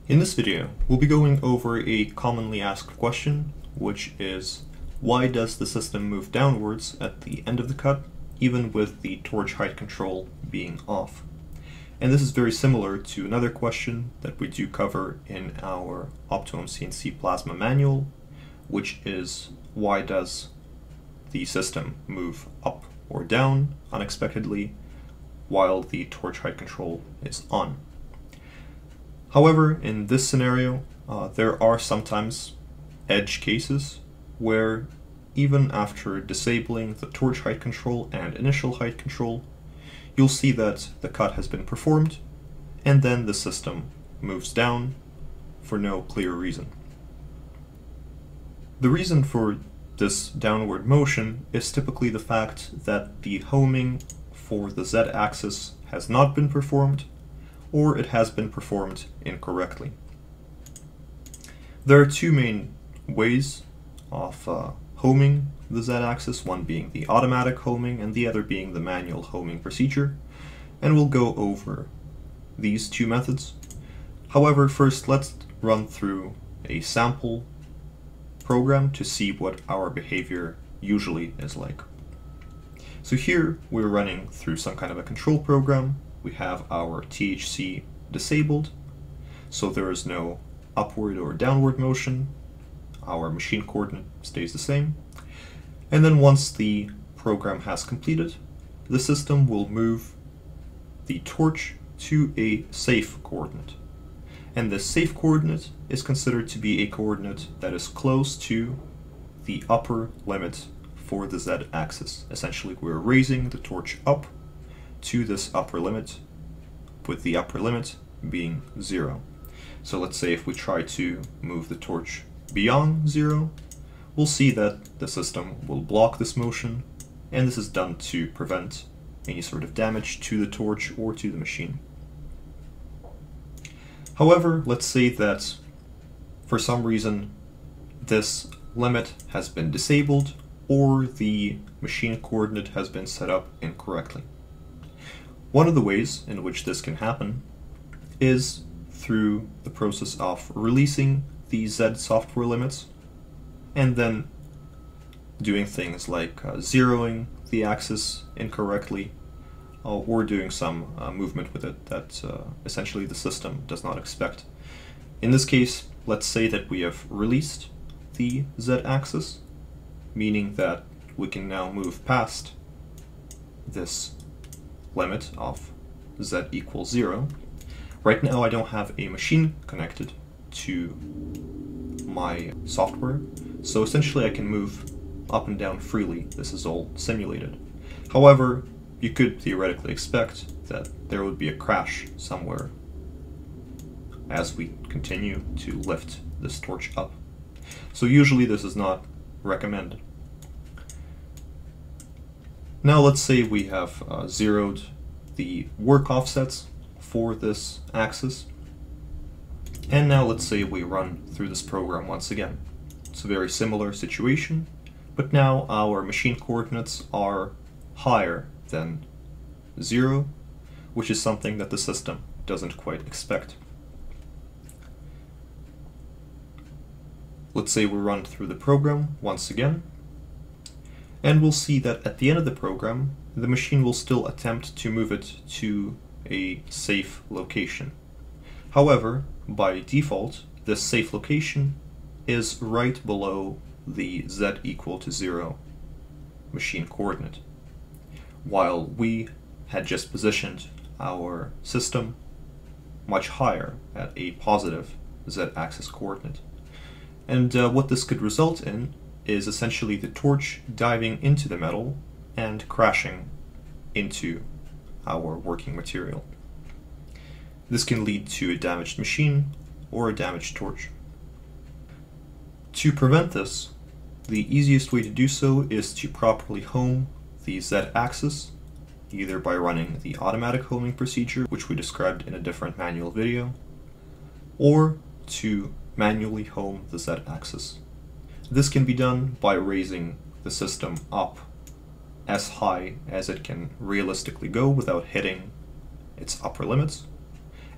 In this video, we'll be going over a commonly asked question, which is, why does the system move downwards at the end of the cut, even with the torch height control being off? And this is very similar to another question that we do cover in our OptimumCNC plasma manual, which is, why does the system move up or down unexpectedly while the torch height control is on? However, in this scenario, there are sometimes edge cases where even after disabling the torch height control and initial height control, you'll see that the cut has been performed, and then the system moves down for no clear reason. The reason for this downward motion is typically the fact that the homing for the Z-axis has not been performed, or it has been performed incorrectly. There are two main ways of homing the Z-axis, one being the automatic homing and the other being the manual homing procedure, and we'll go over these two methods. However, first let's run through a sample program to see what our behavior usually is like. So here we're running through some kind of a control program. We have our THC disabled, so there is no upward or downward motion. Our machine coordinate stays the same. And then once the program has completed, the system will move the torch to a safe coordinate. And this safe coordinate is considered to be a coordinate that is close to the upper limit for the Z-axis. Essentially, we're raising the torch up to this upper limit, with the upper limit being 0. So let's say if we try to move the torch beyond 0, we'll see that the system will block this motion, and this is done to prevent any sort of damage to the torch or to the machine. However, let's say that for some reason this limit has been disabled or the machine coordinate has been set up incorrectly. One of the ways in which this can happen is through the process of releasing the Z software limits and then doing things like zeroing the axis incorrectly or doing some movement with it that essentially the system does not expect. In this case, let's say that we have released the Z axis, meaning that we can now move past this limit of Z equals 0. Right now I don't have a machine connected to my software, so essentially I can move up and down freely. This is all simulated. However, you could theoretically expect that there would be a crash somewhere as we continue to lift this torch up. So usually this is not recommended. Now let's say we have zeroed the work offsets for this axis, and now let's say we run through this program once again. It's a very similar situation, but now our machine coordinates are higher than 0, which is something that the system doesn't quite expect. Let's say we run through the program once again, and we'll see that at the end of the program, the machine will still attempt to move it to a safe location. However, by default, this safe location is right below the Z equal to 0 machine coordinate, while we had just positioned our system much higher at a positive Z-axis coordinate. And what this could result in is essentially the torch diving into the metal and crashing into our working material. This can lead to a damaged machine or a damaged torch. To prevent this, the easiest way to do so is to properly home the Z-axis, either by running the automatic homing procedure, which we described in a different manual video, or to manually home the Z-axis. This can be done by raising the system up as high as it can realistically go without hitting its upper limits,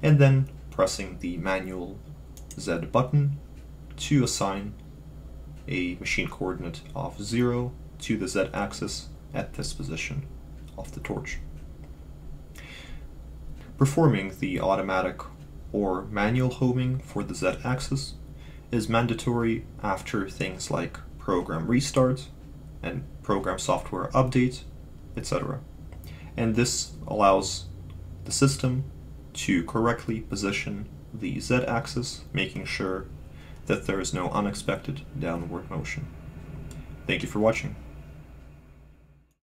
and then pressing the manual Z button to assign a machine coordinate of 0 to the Z axis at this position of the torch. Performing the automatic or manual homing for the Z axis is mandatory after things like program restart and program software update, etc. And this allows the system to correctly position the Z axis, making sure that there is no unexpected downward motion. Thank you for watching.